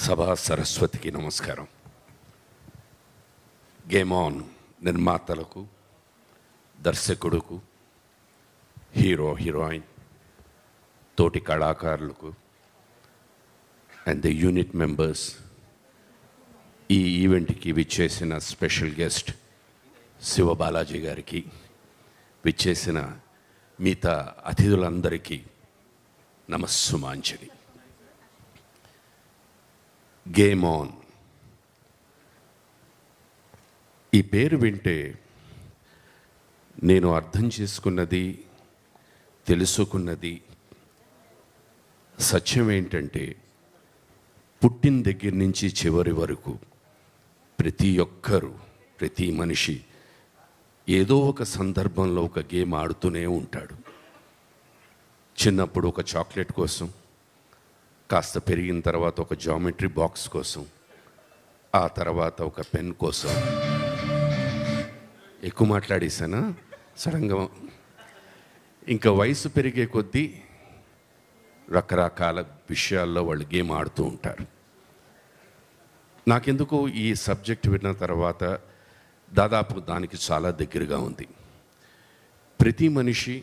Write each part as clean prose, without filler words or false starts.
సభా సరస్వతికి నమస్కారం. గేమ్ ఆన్ నిర్మాతలకు, దర్శకుడుకు, హీరో హీరోయిన్, తోటి కళాకారులకు అండ్ ద యూనిట్ మెంబర్స్, ఈ ఈవెంట్కి విచ్చేసిన స్పెషల్ గెస్ట్ శివబాలాజీ గారికి, విచ్చేసిన మిగతా అతిథులందరికీ నమస్సుమాంజలి. గేమ్ ఆన్ ఈ పేరు వింటే నేను అర్థం చేసుకున్నది, తెలుసుకున్నది సత్యం ఏంటంటే, పుట్టిన దగ్గర నుంచి చివరి వరకు ప్రతి ఒక్కరూ, ప్రతి మనిషి ఏదో ఒక సందర్భంలో ఒక గేమ్ ఆడుతూనే ఉంటాడు. చిన్నప్పుడు ఒక చాక్లెట్ కోసం, కాస్త పెరిగిన తర్వాత ఒక జామెట్రీ బాక్స్ కోసం, ఆ తర్వాత ఒక పెన్ కోసం. ఎక్కువ మాట్లాడేసానా సడన్గా? ఇంకా వయసు పెరిగే కొద్దీ రకరకాల విషయాల్లో వాళ్ళు గేమ్ ఆడుతూ ఉంటారు. నాకెందుకు ఈ సబ్జెక్ట్ విన్న తర్వాత దాదాపు దానికి చాలా దగ్గరగా ఉంది. ప్రతి మనిషి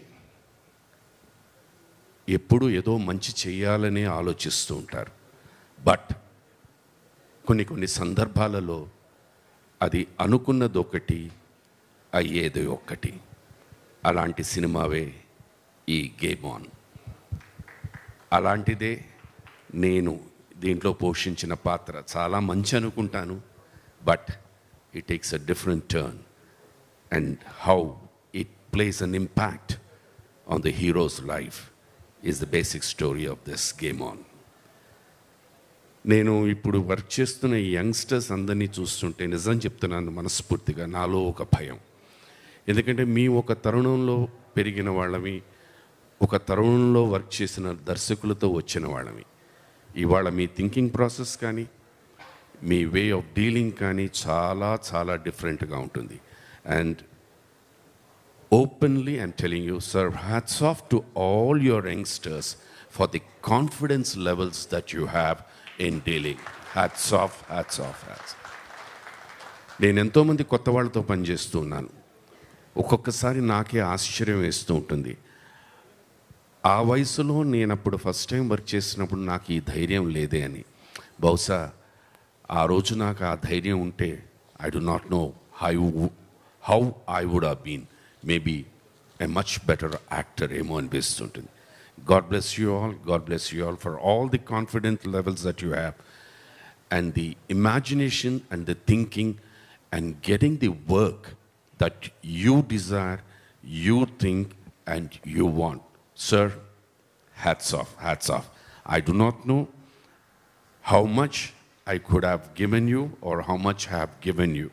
ఎప్పుడు ఏదో మంచి చేయాలనే ఆలోచిస్తూ ఉంటారు. బట్ కొన్ని సందర్భాలలో అది అనుకున్నది ఒకటి, అయ్యేది ఒకటి. అలాంటి సినిమావే ఈ గేమ్ ఆన్. అలాంటిదే నేను దీంట్లో పోషించిన పాత్ర. చాలా మంచి అనుకుంటాను, but it takes a different turn and how it place an impact on the heroes life is the basic story of this game on. నేను ఇప్పుడు వర్క్ చేస్తున్న ఈ యంగ్స్టర్స్ అందరినీ చూస్తుంటే నిజం చెప్తున్నాను, మనస్ఫూర్తిగా నాలో ఒక భయం. ఎందుకంటే మీ ఒక తరుణంలో పెరిగిన వాళ్ళమి, ఒక తరుణంలో వర్క్ చేసిన దర్శకులతో వచ్చిన వాళ్ళమి. ఇవాళ మీ థింకింగ్ ప్రాసెస్ కానీ, మీ వే ఆఫ్ డీలింగ్ కానీ చాలా చాలా డిఫరెంట్గా ఉంటుంది. And openly I'm telling you, sir, hats off to all your youngsters for the confidence levels that you have in dealing. Hats off, hats off, hats. నేను ఎంతోమంది కొత్త వాళ్ళతో పనిచేస్తూ ఉన్నాను. ఒక్కొక్కసారి నాకే ఆశ్చర్యం వేస్తూ ఉంటుంది. ఆ వయసులో నేను అప్పుడు ఫస్ట్ టైం వర్క్ చేసినప్పుడు నాకు ఈ ధైర్యం లేదే అని. బహుశా ఆ రోజు నాకు ఆ ధైర్యం ఉంటే I do not know how I would have been. Maybe a much better actor emo anistuntundi. God bless you all. God bless you all for all the confidence levels that you have, and the imagination and the thinking and getting the work that you desire, you think and you want. Sir, hats off, hats off. I do not know how much I could have given you or how much I have given you.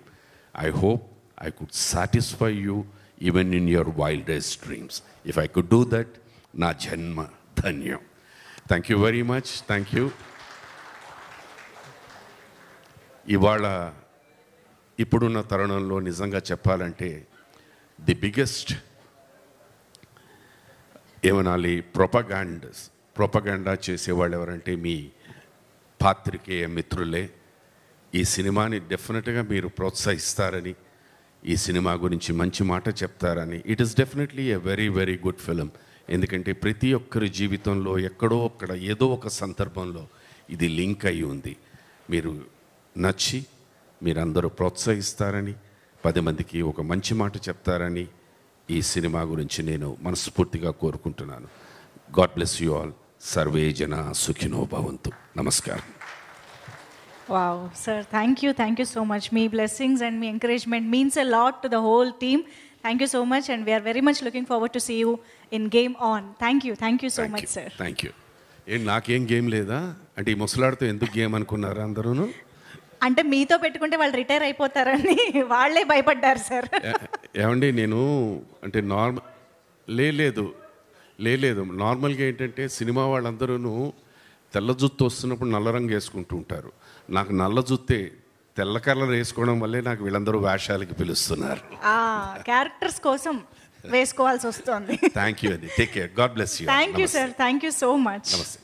I hope I could satisfy you even in your wildest dreams. If I could do that, na janma dhanyam. Thank you very much. Thank you. ఇవాళ ఇప్పుడున్న తరుణంలో నిజంగా చెప్పాలంటే the biggest ఏమనాలి, propaganda చేసేవాళ్ళు ఎవరంటే మీ పాత్రికేయ మిత్రులే. ఈ సినిమాని డెఫినెట్గా మీరు ప్రోత్సహిస్తారని, ఈ సినిమా గురించి మంచి మాట చెప్తారని. It is definitely a very very good film. ఎందుకంటే ప్రతి ఒక్కరి జీవితంలో ఎక్కడో అక్కడ ఏదో ఒక సందర్భంలో ఇది లింక్ అయి ఉంది. మీరు నచ్చి మీరందరూ ప్రోత్సహిస్తారని, 10 మందికి ఒక మంచి మాట చెప్తారని ఈ సినిమా గురించి నేను మనస్ఫూర్తిగా కోరుకుంటున్నాను. God bless you all. Survey జన సుఖినో భవంతు. నమస్కారం. Wow, sir, thank you so much. Me blessings and me encouragement means a lot to the whole team. Thank you so much, and we are very much looking forward to see you in Game On. Thank you so much, sir. Thank you. నాకేం game లేదా అంటే, ఈ ముసలాడితో ఎందుకు game అనుకున్నారా అందరూను? అంటే మీతో పెట్టుకుంటే వాళ్ళు రిటైర్ అయిపోతారని వాళ్ళే భయపడ్డారు సార్. ఏమండి, నేను అంటే లేదు నార్మల్గా ఏంటంటే సినిమా వాళ్ళందరూ తెల్ల జుత్తు వస్తున్నప్పుడు నల్ల రంగు వేసుకుంటూ ఉంటారు. నాకు నల్ల జుత్తే తెల్ల కలర్ వేసుకోవడం వల్లే నాకు వీళ్ళందరూ వేషాలకి పిలుస్తున్నారు. క్యారెక్టర్స్ కోసం వేసుకోవాల్సి వస్తుంది. థ్యాంక్ యూ అండి. Take care. God bless you. Thank you sir. Thank you so much. నమస్తే.